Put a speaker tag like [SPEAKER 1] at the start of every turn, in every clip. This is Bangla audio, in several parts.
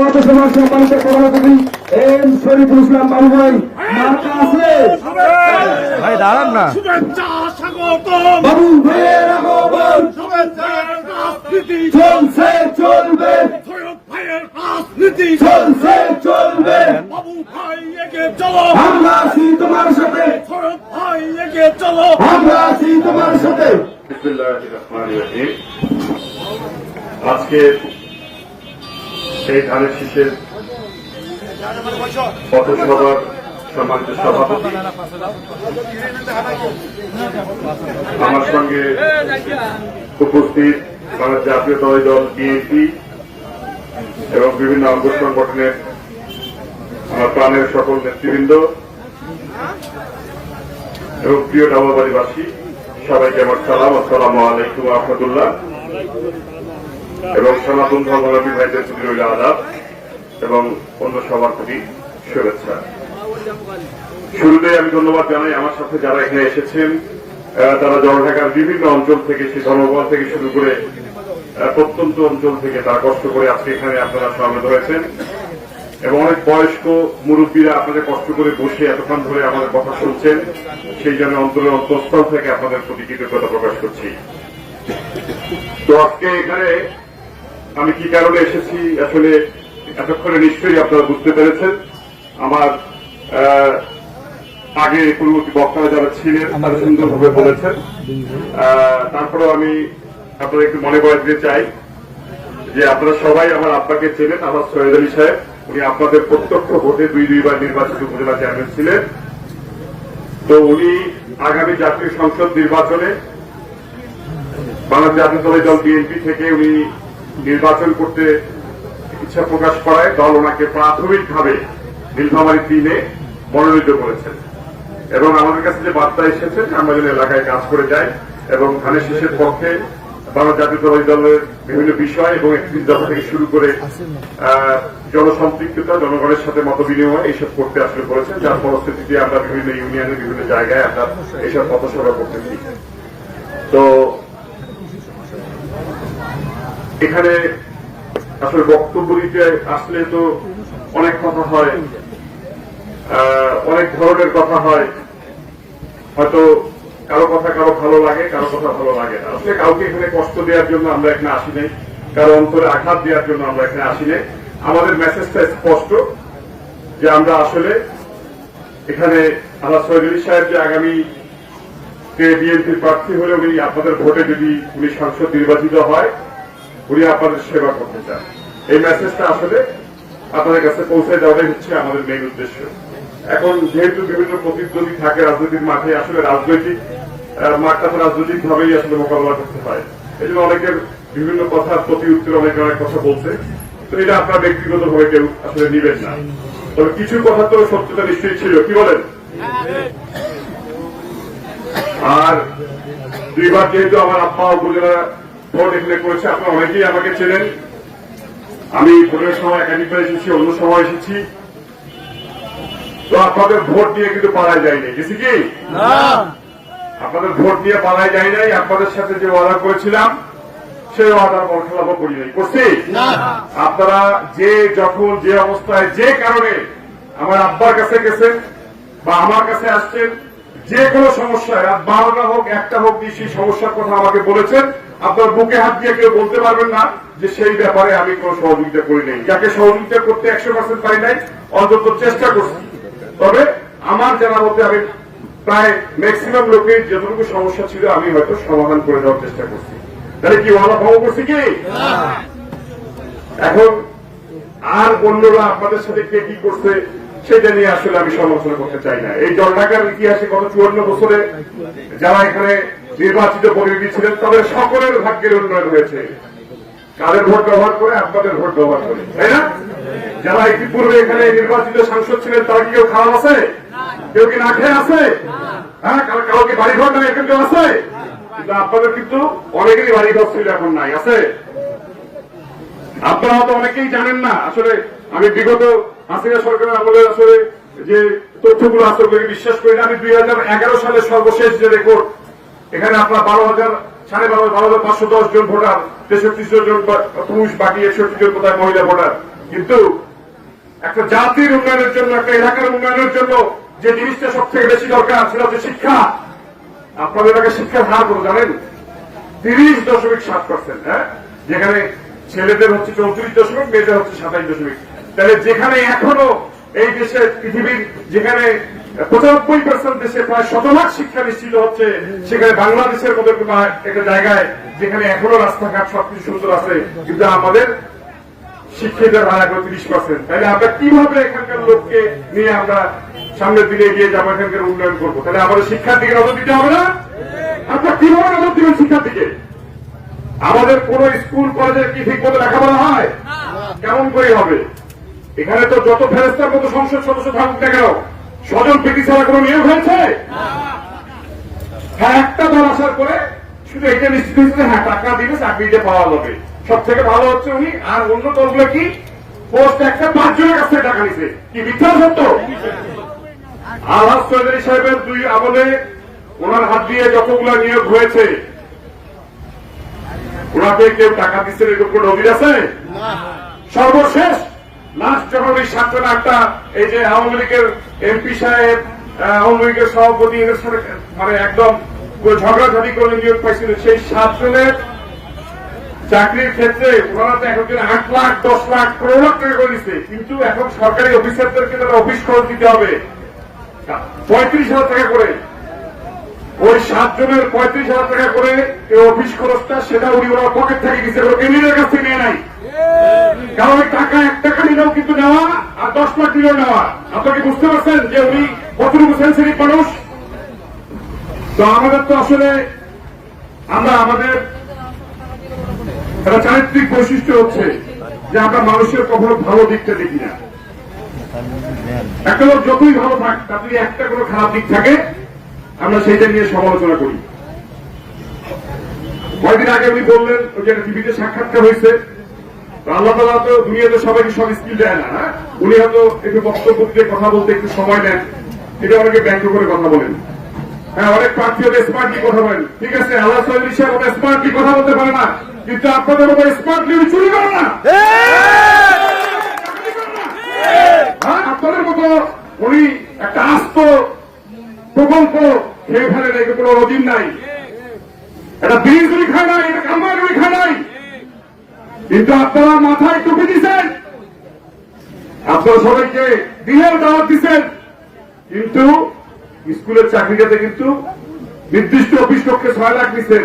[SPEAKER 1] সম্মানিত সভাপতি এম শরীফুল ইসলাম বাবু ভাই মার্কা আছে
[SPEAKER 2] ভাই দাঁড়ান না।
[SPEAKER 3] শুভেচ্ছা স্বাগত
[SPEAKER 1] বাবু ভাইয়ের আগমন
[SPEAKER 3] রাজনীতি
[SPEAKER 1] চলছে চলবে
[SPEAKER 3] সৈয়দ ভাইয়ের রাজনীতি
[SPEAKER 1] চলছে চলবে
[SPEAKER 3] বাবু ভাই এগিয়ে চলো
[SPEAKER 1] আমরা আছি তোমার সাথে
[SPEAKER 3] সৈয়দ ভাই এগিয়ে চলো
[SPEAKER 1] আমরা আছি তোমার সাথে।
[SPEAKER 4] বিসমিল্লাহির রহমানির রহিম। আজকে সেই ধানের শীষের পথসভার সম্মানিত সভাপতি আমার সঙ্গে উপস্থিত বাংলাদেশ জাতীয়তাবাদী দল বিএনপি এবং বিভিন্ন অঙ্গ সংগঠনের আমার প্রাণের সকল নেতৃবৃন্দ এবং প্রিয় ডাবলবাড়িবাসী সবাইকে আমার সালাম। আসসালামু আলাইকুম ওয়া রাহমাতুল্লাহ। এবং সনাতন ধর্মাবলম্বী ভাইদের প্রতি রইল আদাব এবং অন্য সবার প্রতি শুভেচ্ছা। শুরুতে আমি ধন্যবাদ জানাই আমার সাথে যারা এখানে এসেছেন, তারা জলঢাকার বিভিন্ন অঞ্চল থেকে, সেই ধর্মপাল থেকে শুরু করে প্রত্যন্ত অঞ্চল থেকে তারা কষ্ট করে আজকে এখানে আপনারা সমবেত হয়েছেন এবং অনেক বয়স্ক মুরব্বীরা আপনাদের কষ্ট করে বসে এতক্ষণ ধরে আমাদের কথা শুনছেন, সেই জন্য অন্তরের অন্তঃস্থল থেকে আপনাদের প্রতি কৃতজ্ঞতা প্রকাশ করছি। তো আজকে এখানে আমি কি কারণে এসেছি আসলে এতক্ষণে নিশ্চয়ই আপনারা বুঝতে পেরেছেন। আমার আগে পূর্ববর্তী বক্তারা যারা ছিলেন তারা সুন্দরভাবে বলেছেন। তারপরেও আমি আপনাদের একটু মনে করে দিতে চাই যে আপনারা সবাই আমার আব্বাকে চেনেন, আমার সৈয়দ আলী সাহেব। উনি আপনাদের প্রত্যক্ষ ভোটে দুইবার নির্বাচিত উপজেলা চেয়ারম্যান ছিলেন। তো উনি আগামী জাতীয় সংসদ নির্বাচনে বাংলাদেশ জাতীয়তাবাদী দল বিএনপি থেকে উনি নির্বাচন করতে ইচ্ছা প্রকাশ করায় দল ওনাকে প্রাথমিকভাবে নীলফামারী 3-এ মনোনীত করেছেন এবং আমাদের কাছে যে বার্তা এসেছে আমরা যেন এলাকায় কাজ করে যাই এবং ধানের শীষের পক্ষে বাংলাদেশ জাতীয়তাবাদী দলের বিভিন্ন বিষয় এবং একত্রিশ দফা থেকে শুরু করে জনসম্পৃক্ততা, জনগণের সাথে মত বিনিময় এইসব করতে আসলে করেছেন, যার ফলশ্রুতিতে আমরা বিভিন্ন ইউনিয়নের বিভিন্ন জায়গায় আমরা এইসব পথসভা করতেছি। তো এখানে আসলে বক্তব্য দিতে আসলে তো অনেক কথা হয়, অনেক ধরনের কথা হয়। হয়তো কারো কথা কারো ভালো লাগে, কারো কথা ভালো লাগে না। আসলে কাউকে এখানে কষ্ট দেওয়ার জন্য আমরা এখানে আসি নাই, কারো অন্তরে আঘাত দেওয়ার জন্য আমরা এখানে আসি নাই। আমাদের মেসেজটা স্পষ্ট যে আমরা আসলে এখানে আমার সৈয়দ আলী সাহেব যে আগামী বিএনপির প্রার্থী হলে উনি আপনাদের ভোটে যদি উনি সংসদ নির্বাচিত হয়, উনি আপনাদের সেবা করতে চান। এই মেসেজটা আসলে আপনাদের কাছে পৌঁছে দেওয়াটাই হচ্ছে আমাদের মেইন উদ্দেশ্য। এখন যেহেতু বিভিন্ন প্রতিদ্বন্দ্বী থাকে রাজনৈতিক মাঠে, আসলে রাজনৈতিক মাঠটা তো রাজনৈতিক ভাবেই আসলে মোকাবেলা করতে হয়। এই জন্য অনেকের বিভিন্ন কথার প্রতি উত্তরে অনেকে অনেক কথা বলছে। তো এটা আপনার ব্যক্তিগত ভাবে কেউ আসলে নিবেন না, তবে কিছু কথা তো সত্যতা নিশ্চয়ই ছিল, কি বলেন? আর দুইবার যেহেতু আমার আব্বা উপজেলা ভোট এখানে করেছে, আপনারা অনেকেই আমাকে চেনেন। আমি ভোটের সময় একাধিকবার এসেছি, অন্য সময় এসেছি। তো আপনাদের ভোট নিয়ে কিন্তু পাড়ায় যায়নি, গেছি কি? আপনাদের ভোট নিয়ে পাড়ায় যাই নাই। আপনাদের সাথে যে ওয়াদা করেছিলাম সেই ওয়াদার বরখেলাপও করি নাই, করছি। আপনারা যে যখন যে অবস্থায় যে কারণে আমার আব্বার কাছে গেছেন বা আমার কাছে আসছেন, যে কোনো সমস্যায় 12টা হোক 1টা হোক সেই সমস্যার কথা আমাকে বলেছেন। আপনার বুকে হাত দিয়ে কেউ বলতে পারবেন না যে সেই ব্যাপারে আমি কোন সহযোগিতা করি নাই। যাকে সহযোগিতা করতে 100% পারি নাই, অন্তত চেষ্টা করছি। তবে আমার জানা মতে আমি প্রায় ম্যাক্সিমাম লোকের যতটুকু সমস্যা ছিল আমি হয়তো সমাধান করে দেওয়ার চেষ্টা করছি। তাহলে কি ওয়াদা ভঙ্গ করছি কি? এখন আর অন্যরা আপনাদের সাথে কে কি করছে সেটা নিয়ে আসলে আমি সমালোচনা করতে চাই না। এই জলঢাকার ইতিহাসে গত 54 বছরে যারা এখানে নির্বাচিত প্রতিনিধি ছিলেন তাদের সকলের ভাগ্যের উন্নয়ন হয়েছে। কাদের ভোট ব্যবহার করে? আপনাদের ভোট ব্যবহার করে, তাই না? যারা ইতিপূর্বে এখানে নির্বাচিত সাংসদ ছিলেন তারা কি কেউ খারাপ আছে? কেউ কি না খেয়ে আছে? হ্যাঁ, কারো কি বাড়িঘর নাই? এখন কেউ আছে? কিন্তু আপনাদের কিন্তু অনেকেরই বাড়িঘর ছিল, এখন নাই, আছে। আপনারা হয়তো অনেকেই জানেন না। আসলে আমি বিগত হাসিনা সরকারের আমলে আসলে যে তথ্যগুলো আছে ওগুলোকে বিশ্বাস করি না। আমি 2011 সালের সর্বশেষ যে রেকর্ড, এখানে আপনার 12,510 জন ভোটার, 63 জন পুরুষ, বাকি 61 জন কোথায় মহিলা ভোটার। কিন্তু একটা জাতির উন্নয়নের জন্য, একটা এলাকার উন্নয়নের জন্য যে জিনিসটা সব থেকে বেশি দরকার সেটা হচ্ছে শিক্ষা। আপনাদের এলাকায় শিক্ষার হার কত জানেন? 30.7%। হ্যাঁ, যেখানে ছেলেদের হচ্ছে 34%, মেয়েদের হচ্ছে 27%। তাহলে যেখানে এখনো এই দেশে, পৃথিবীর যেখানে 95% দেশে প্রায় শতভাগ শিক্ষা নিশ্চিত হচ্ছে, সেখানে বাংলাদেশের মতো একটা জায়গায় যেখানে এখনো রাস্তাঘাট সবকিছু সুন্দর আছে, কিন্তু আমাদের শিক্ষিতের হার এখন 30%। তাহলে আমরা কিভাবে এখানকার লোককে নিয়ে আমরা সামনের দিকে এগিয়ে যাবো, এখানকার উন্নয়ন করবো? তাহলে আমাদের শিক্ষার দিকে নজর দিতে হবে না? আপনার কিভাবে নজর দিবেন শিক্ষার দিকে? আমাদের কোন স্কুল কলেজে কি ঠিক মতো লেখাপড়া হয়? কেমন করে হবে? এখানে তো যত ফেরেস্তার মতো সংসদ সদস্য থাকুক না কেন, স্বজন প্রীতি ছাড়া কোন নিয়োগ হয়েছে? হ্যাঁ, একটা দল আসার পরে শুধু এটা নিশ্চিত হয়েছে, হ্যাঁ টাকা দিলে চাকরিটা পাওয়া যাবে। সব থেকে ভালো হচ্ছে উনি। আর অন্য দলগুলো কি পোস্ট একটা 5 জনের কাছ থেকে টাকা নিছে, কি মিথ্যা সত্য? আলহাজ চৌধুরী সাহেবের 2 আমলে ওনার হাত দিয়ে যতগুলো নিয়োগ হয়েছে, ওনাকে কেউ টাকা দিচ্ছে এরকম কোন নজির আছে? সর্বশেষ লাস্ট যখন ওই 7 জন 8টা এই যে আওয়ামী লীগের এমপি সাহেব, আওয়ামী লীগের সভাপতি, এদের সাথে মানে একদম ঝগড়াঝাড়ি করে নিয়োগ পাইছিল, সেই 7 জনের চাকরির ক্ষেত্রে ওনারা তো এখন 8 লাখ 10 লাখ 15 লাখ টাকা করে দিচ্ছে, কিন্তু এখন সরকারি অফিসারদেরকে তারা অফিস খরচ দিতে হবে 35,000 টাকা করে। ওই 7 জনের 35,000 টাকা করে অফিস খরচটা, সেটা উনি ওনার পকেট থেকে দিচ্ছে, কেন্দ্রের কাছ থেকে নিয়ে নাই। কারণ ওই টাকা 1 টাকা নিলেও কিন্তু নেওয়া, আর 10 লাখ নিলেও নেওয়া। আপনাকে বুঝতে পারছেন যে উনি কতটুকু সেন্সিটিভ মানুষ? তো আমাদের তো আসলে আমাদের একটা চারিত্রিক বৈশিষ্ট্য হচ্ছে যে আমরা মানুষের কখনো ভালো দিকটা দেখি না। একটা লোক যতই ভালো থাক, তার যদি একটা কোনো খারাপ দিক থাকে, আমরা সেইটা নিয়ে সমালোচনা করি। কয়েকদিন আগে উনি বললেন, ওই যে টিভিতে সাক্ষাৎকার হয়েছে, আল্লাহ তাআলা তো দুনিয়াতে সবাইকে সব স্কিল দেয় না। উনি হয়তো একটু বক্তব্য দিয়ে কথা বলতে একটু সময় নেন, এটা অনেকে ব্যঙ্গ করে কথা বলেন। হ্যাঁ, অনেক প্রার্থী হবে স্মার্টলি কথা বলেন, ঠিক আছে। আল্লাহ চৌধুরী সাহেব মতো স্মার্টলি কথা বলতে পারে না, কিন্তু আপনাদের মতো স্মার্টলি উনি চুরি করে না। হ্যাঁ, আপনাদের মতো উনি একটা আস্ত প্রকল্প খেয়ে ফেলে নাই, কোনো নজির নাই। এটা বিড়ি চুরি খায় নাই, এটা কামাই চুরি খায় নাই, কিন্তু আপনারা মাথায় টুপি দিচ্ছেন, আপনারা সবাইকে দিনের দাওয়াত দিচ্ছেন, কিন্তু স্কুলের চাকরিটাতে কিন্তু নির্দিষ্ট অফিস কক্ষে 6 লাখ দিচ্ছেন।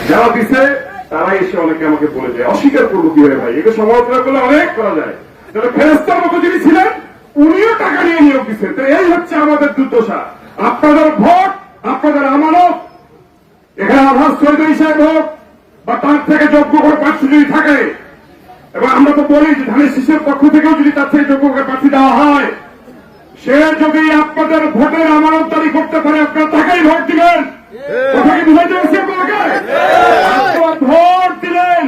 [SPEAKER 4] যারা দিচ্ছে তারাই এসে অনেকে আমাকে বলে যায়, অস্বীকার করবো কিভাবে ভাই? এটা সমালোচনা করলে অনেক করা যায়। যারা ফেরেস্তার মতো যিনি ছিলেন, উনিও টাকা নিয়ে নিয়োগ দিচ্ছেন। তো এই হচ্ছে আমাদের দুর্দশা। আপনাদের ভোট, আপনাদের আমানত, এখানে আলহাজ চৌধুরী সাহেব হোক বা তার থেকে যোগ্য করে প্রার্থী যদি থাকে, এবং আমরা তো বলি যে ধানের শীষের পক্ষ থেকেও যদি তার থেকে যোগ্য করে প্রার্থী দেওয়া হয়, সে যদি আপনাদের ভোটের আমানতদারি করতে পারে, আপনারা তাকেই ভোট দিবেন। কথা কি বুঝাইতে পারছি আপনাকে? আপনারা ভোট দিলেন,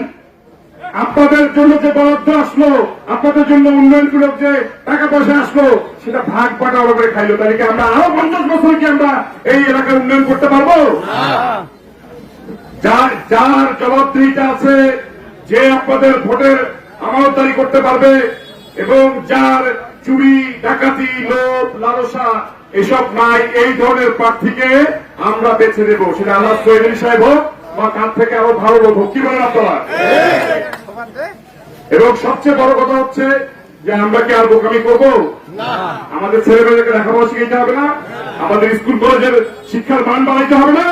[SPEAKER 4] আপনাদের জন্য যে বরাদ্দ আসলো, আপনাদের জন্য উন্নয়নগুলো যে টাকা পয়সা আসলো, সেটা ভাগ বাটোয়ারা করে খাইলো। তাহলে কি আমরা আরো 50 বছর কি আমরা এই এলাকার উন্নয়ন করতে পারবো? যার জবাবদিহিতা আছে, যে আপনাদের ভোটের আমানতদারি করতে পারবে, এবং যার চুরি ডাকাতি লোভ লালসা এসব নাই, এই ধরনের প্রার্থীকে আমরা বেছে দেব। সেটা আল্লাহ চৌধুরী সাহেব হোক বা তার থেকে আরো ভালো লোক হোক। কি বলেন আপনারা? এবং সবচেয়ে বড় কথা হচ্ছে যে আমরা কি আর বোকামি করবো? আমাদের ছেলেমেয়েদেরকে লেখাপড়া শিখাইতে হবে না? আমাদের স্কুল কলেজের শিক্ষার মান বাড়াইতে হবে না?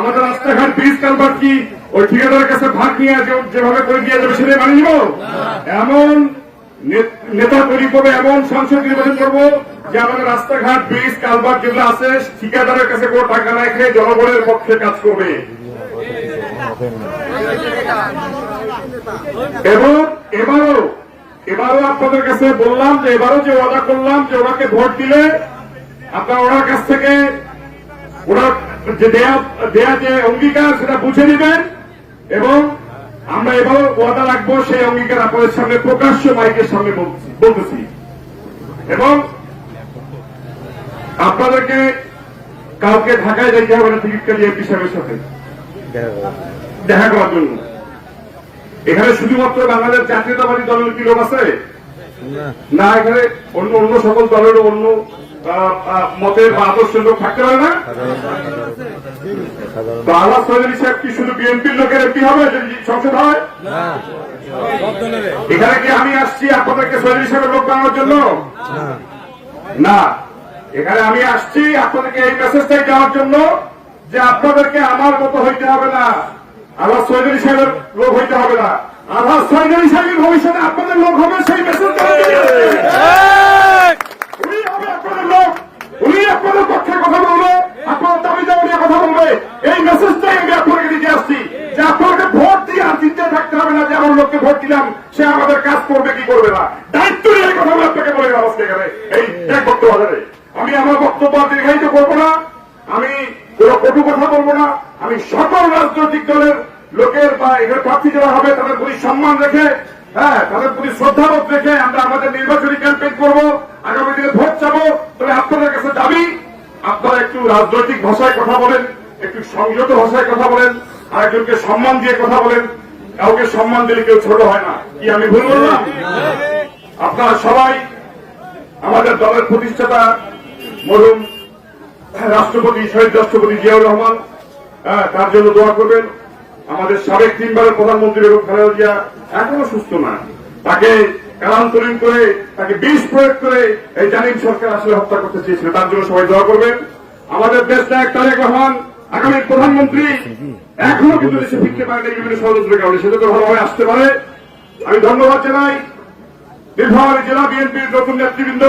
[SPEAKER 4] আমাদের রাস্তাঘাট ব্রিজ কালভার্ট কি ওই ঠিকাদারের কাছে ভাগ নিয়ে যেভাবে করে দিয়ে যাবে সেটাই মানিয়ে নিব? এমন নেতা তৈরি করবো, এমন সংসদ নির্বাচন করবো যে আমাদের রাস্তাঘাট ব্রিজ কালভার্ট যেগুলো আছে, ঠিকাদারের কাছে কোনো টাকা না খেয়ে জনগণের পক্ষে কাজ করবে। এবং এবারও আপনাদের কাছে বললাম যে এবারও যে ওয়াদা করলাম যে ওনাকে ভোট দিলে আপনারা ওনার কাছ থেকে ওনার যে দেয়া যে অঙ্গীকার সেটা বুঝে নেবেন, এবং আমরা এবারও ওয়াদা রাখবো সেই অঙ্গীকার আপনাদের সামনে প্রকাশ্য মাইকের সামনে বলতেছি। এবং আপনাদেরকে কাউকে ঢাকায় যাইতে হবে না টিকিট কাটিয়ে এমপি সাহেবের সাথে দেখা করার জন্য। এখানে শুধুমাত্র বাংলাদেশ জাতীয়তাবাদী দলের কি লোক আছে না, এখানে অন্য অন্য সকল দলেরও অন্য মতের বা আদর্শের লোক থাকতে পারে না। তো আল্লাহ চৌধুরী সাহেব কি শুধু বিএনপির লোকের এমপি হবে যদি সংসদ হয়? এখানে কি আমি আসছি আপনাদেরকে চৌধুরী সাহেবের লোক বানানোর জন্য? না, এখানে আমি আসছি আপনাদেরকে এই মেসেজটাই দেওয়ার জন্য যে আপনাদেরকে আমার মতো হইতে হবে না, আল্লাহ চৌধুরী সাহেবের লোক হইতে হবে না, আল্লাহ চৌধুরী সাহেবের ভবিষ্যতে আপনাদের লোক হবে। সেই মেসেজ উনি হবে আপনাদের লোক, উনি আপনাদের পক্ষে কথা বলবে, আপনার দাবি দাওয়া নিয়ে কথা বলবে। এই মেসেজটাই আমি আপনাকে দিতে আসছি যে আপনাকে ভোট দিয়ে আর চিন্তায় থাকতে হবে না যে আমার লোককে ভোট দিলাম সে আমাদের কাজ করবে কি করবে না। দায়িত্ব নিয়ে কথা বলে আপনাকে বলে গেলাম আজকে এখানে এই এক বক্তব্য বাজারে। আমি আমার বক্তব্য দীর্ঘায়িত করবো না, আমি কোন কটু কথা বলবো না। আমি সকল রাজনৈতিক দলের লোকের বা এখানে প্রার্থী যারা হবে তাদের প্রতি সম্মান রেখে, তাদের প্রতি শ্রদ্ধাবোধ রেখে আমরা আমাদের নির্বাচনী ক্যাম্পেইন করবো, আগামী দিনে ভোট চাবো। তবে আপনাদের কাছে দাবি আপনারা একটু রাজনৈতিক ভাষায় কথা বলেন, একটু সংযত ভাষায় কথা বলেন, আর একজনকে সম্মান দিয়ে কথা বলেন। কাউকে সম্মান দিলে কেউ ছোট হয় না, কি আমি ভুল বললাম? আপনারা সবাই আমাদের দলের প্রতিষ্ঠাতা মরহুম রাষ্ট্রপতি শহীদ রাষ্ট্রপতি জিয়াউর রহমান, তার জন্য দোয়া করবেন। আমাদের সাবেক 3 বারের প্রধানমন্ত্রী বেগম খালেদা জিয়া এখনো সুস্থ না, তাকে কালান্তরীণ করে তাকে বিষ প্রয়োগ করে এই জালিম সরকার আসলে হত্যা করতে চেয়েছিল, তার জন্য সবাই দোয়া করবেন। আমাদের দেশ নায়ক তারেক রহমান আগামী প্রধানমন্ত্রী, এখনো কিন্তু দেশে ফিরতে পারেন এই বিভিন্ন ষড়যন্ত্রের কারণে, সেটা তো ভালোভাবে আসতে পারে। আমি ধন্যবাদ জানাই নীলফামারী জেলা বিএনপির নতুন নেতৃবৃন্দ,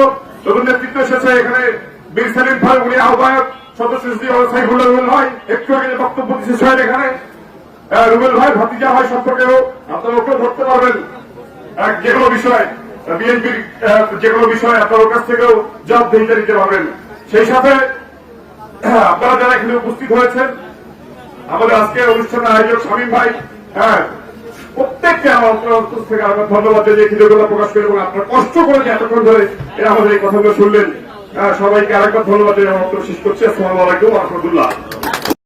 [SPEAKER 4] নতুন নেতৃত্ব এসেছে এখানে। বীর সেলিম ভাই উনি আহ্বায়ক, সদস্য সাইফুল্লাহ রুবেল ভাই একটু আগে যে বক্তব্য দিচ্ছে সাহেব এখানে, রুবেল ভাই ভাতিজা ভাই সম্পর্কেও আপনারা ওকেও ধরতে পারবেন। যে কোনো বিষয় বিএনপির যে কোনো বিষয় আপনার কাছ থেকেও জবাবদিহিতা দিতে পারবেন। সেই সাথে আপনারা যারা এখানে উপস্থিত হয়েছেন, আমাদের আজকের অনুষ্ঠানের আয়োজক শামীম ভাই, প্রত্যেককে আমার অন্তর থেকে আমার ধন্যবাদ জানিয়ে কৃতজ্ঞতা প্রকাশ করি এবং আপনারা কষ্ট করে যে এতক্ষণ ধরে আমাদের এই কথাগুলো শুনলেন, সবাইকে আরেকবার ধন্যবাদ জানিয়ে আমার বক্তব্য শেষ করছি। আসসালামু আলাইকুম ওয়া রাহমাতুল্লাহ।